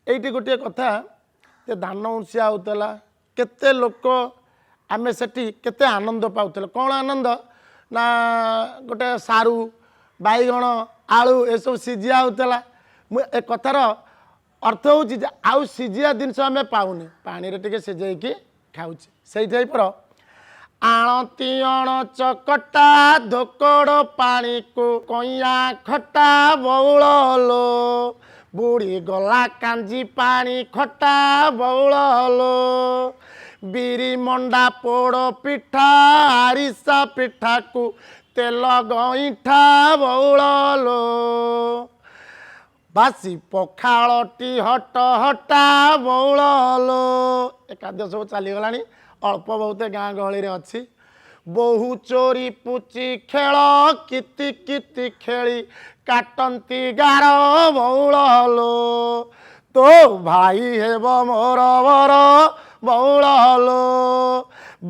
এইটি गोटे कथा धान उंसिया होता केते लोक आमे सेठी केते आनंद पाउतले कौन आनंद ना गोटे सारू बैगण आलू ए सब सिझिया होता ए कथार अर्थ हूँ आउ सिझिया जिनस आम पाऊनी पानी रे टिके सिझेकी खाऊँ से टाइप आणतियण चकटा धोकड़ पानी को कइया खटा बउल लो बुढ़ी गला कांजी पानी खटा बउल लो बिरी मंडा पोड़ पिठा आरिसा पिठा को तेल गईठा बउल लो बासी पखाड़टी हट हटा बउल लो ए खाद्य सब चलीगला अल्प बहुत गाँ गहली अच्छी बहु चोरी पुची खेल किति किति खेली काटती गार बउल लो तो भाई हेब मोर बर बउल लो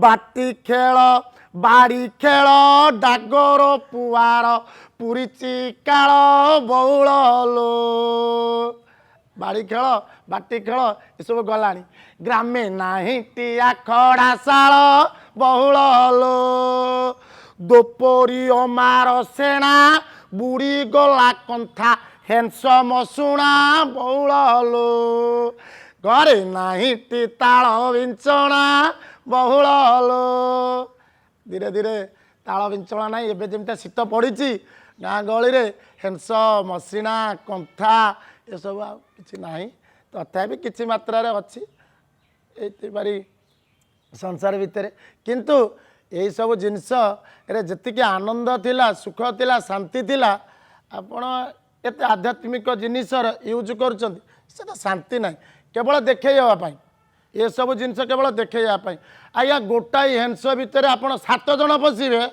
बाटी खेल बाड़ी खेल डागर पुआर पुरीची काल बउल लो बाड़ी खेल बाटी खेल ये सब गला ग्रामे नाही टिया खड़ा शाल बहुल लो दोपरी अमार सेना बुढ़ी गला कंथा हेंस मसुणा बहुल लो घरे नाही टी ताल विंचणा बहुल लो धीरे धीरे ताल विंचणा ना एबे जेमता शीत पड़ी गाँ गहली रे हेंस मसिणा कंथा ये सब किछि नाही तथापि किछि मात्रा रे अछि एपारी संसार भितर किंतु यही सब जिनस जी आनंद थिला सुख थिला शांति थिला आपण एत आध्यात्मिक जिनिसर यूज करुँच शांति ना केवल देखा ये सब जिनस केवल देखा आज्ञा गोटाए हेंस भितर आप 7 जन पशिबे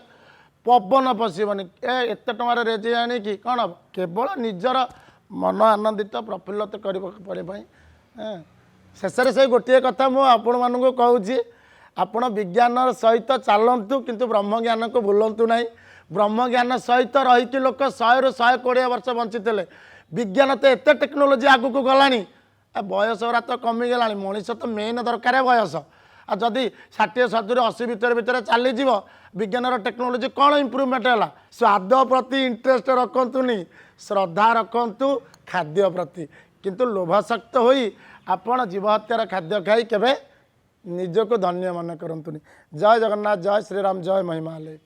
पवन पशिबनी एत टकर रेजी आनिकी कौन हम केवल निजर मन आनंदित प्रफुल्लित करने शेष से गोटे कथा मुझे कहूँ आपण विज्ञान सहित चलतु किंतु ब्रह्म ज्ञान को भूलु ना ब्रह्म ज्ञान सहित रहीकि लोक 100 ରୁ 120 वर्ष बंचीते विज्ञान तो एत टेक्नोलोजी आगक गला बयस गुरा तो कमिगला मनीष तो मेन दरकार बयस आ जदि 60 70 80 भितर चलीज विज्ञान टेक्नोलोजी कौन इम्प्रूवमेंट है स्वाद प्रति इंटरेस्ट रखतुनि श्रद्धा रखु खाद्य प्रति किंतु लोभशक्त होई आपण जीव हत्यार खाद्य खाई केबे निजको धन्य मन करतुनि जय जगन्नाथ जय श्रीराम जय महिमालय।